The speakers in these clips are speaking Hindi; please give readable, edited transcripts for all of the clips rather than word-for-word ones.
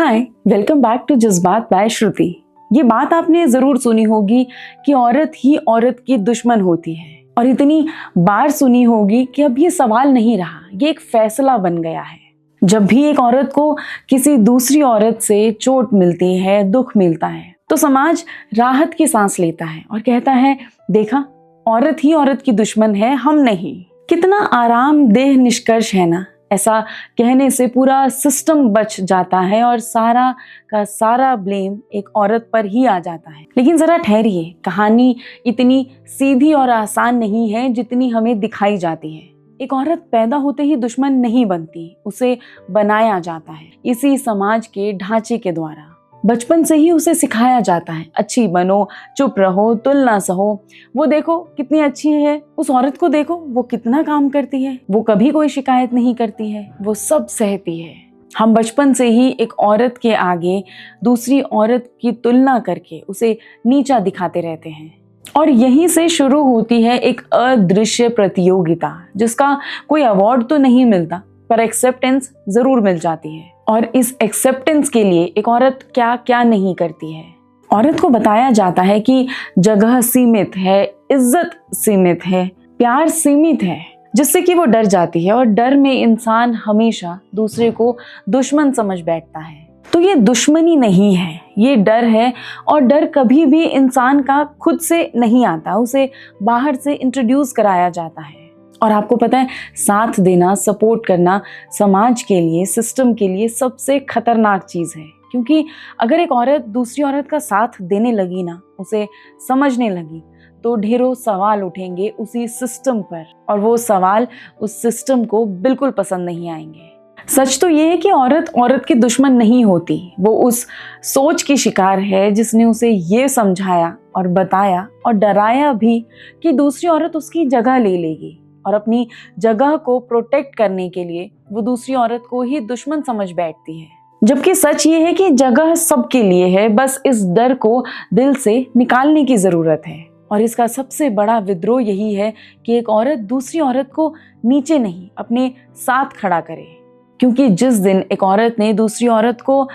हाय, वेलकम बैक टू जज्बात बाय श्रुति। ये बात आपने जरूर सुनी होगी कि औरत ही औरत की दुश्मन होती है, और इतनी बार सुनी होगी कि अब ये सवाल नहीं रहा, ये एक फैसला बन गया है। जब भी एक औरत को किसी दूसरी औरत से चोट मिलती है, दुख मिलता है, तो समाज राहत की सांस लेता है और कहता है, देखा, औरत ही औरत की दुश्मन है, हम नहीं। कितना आरामदेह निष्कर्ष है ना। ऐसा कहने से पूरा सिस्टम बच जाता है और सारा का सारा ब्लेम एक औरत पर ही आ जाता है। लेकिन जरा ठहरिए, कहानी इतनी सीधी और आसान नहीं है जितनी हमें दिखाई जाती है। एक औरत पैदा होते ही दुश्मन नहीं बनती, उसे बनाया जाता है इसी समाज के ढांचे के द्वारा। बचपन से ही उसे सिखाया जाता है, अच्छी बनो, चुप रहो, तुलना सहो। वो देखो कितनी अच्छी है, उस औरत को देखो वो कितना काम करती है, वो कभी कोई शिकायत नहीं करती है, वो सब सहती है। हम बचपन से ही एक औरत के आगे दूसरी औरत की तुलना करके उसे नीचा दिखाते रहते हैं, और यहीं से शुरू होती है एक अदृश्य प्रतियोगिता, जिसका कोई अवार्ड तो नहीं मिलता पर एक्सेप्टेंस जरूर मिल जाती है। और इस एक्सेप्टेंस के लिए एक औरत क्या क्या नहीं करती है। औरत को बताया जाता है कि जगह सीमित है, इज्जत सीमित है, प्यार सीमित है, जिससे कि वो डर जाती है, और डर में इंसान हमेशा दूसरे को दुश्मन समझ बैठता है। तो ये दुश्मनी नहीं है, ये डर है, और डर कभी भी इंसान का खुद से नहीं आता, उसे बाहर से इंट्रोड्यूस कराया जाता है। और आपको पता है, साथ देना, सपोर्ट करना समाज के लिए, सिस्टम के लिए सबसे खतरनाक चीज़ है। क्योंकि अगर एक औरत दूसरी औरत का साथ देने लगी ना, उसे समझने लगी, तो ढेरों सवाल उठेंगे उसी सिस्टम पर, और वो सवाल उस सिस्टम को बिल्कुल पसंद नहीं आएंगे। सच तो ये है कि औरत औरत की दुश्मन नहीं होती, वो उस सोच की शिकार है जिसने उसे ये समझाया और बताया और डराया भी कि दूसरी औरत उसकी जगह ले लेगी, और अपनी जगह को प्रोटेक्ट करने के लिए वो दूसरी औरत को ही दुश्मन समझ बैठती है। जबकि सच ये है कि जगह सबके लिए है, बस इस डर को दिल से निकालने की जरूरत है। और इसका सबसे बड़ा विद्रोह यही है कि एक औरत दूसरी औरत को नीचे नहीं, अपने साथ खड़ा करे। क्योंकि जिस दिन एक औरत ने दूसरी औरत को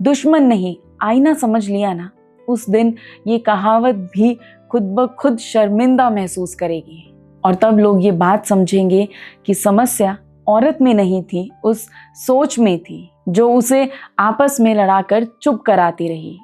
दुश्मन नहीं, आईना समझ लिया ना, उस दिन ये कहावत भी खुद ब खुद शर्मिंदा महसूस करेगी। और तब लोग ये बात समझेंगे कि समस्या औरत में नहीं थी, उस सोच में थी जो उसे आपस में लड़ाकर चुप कराती रही।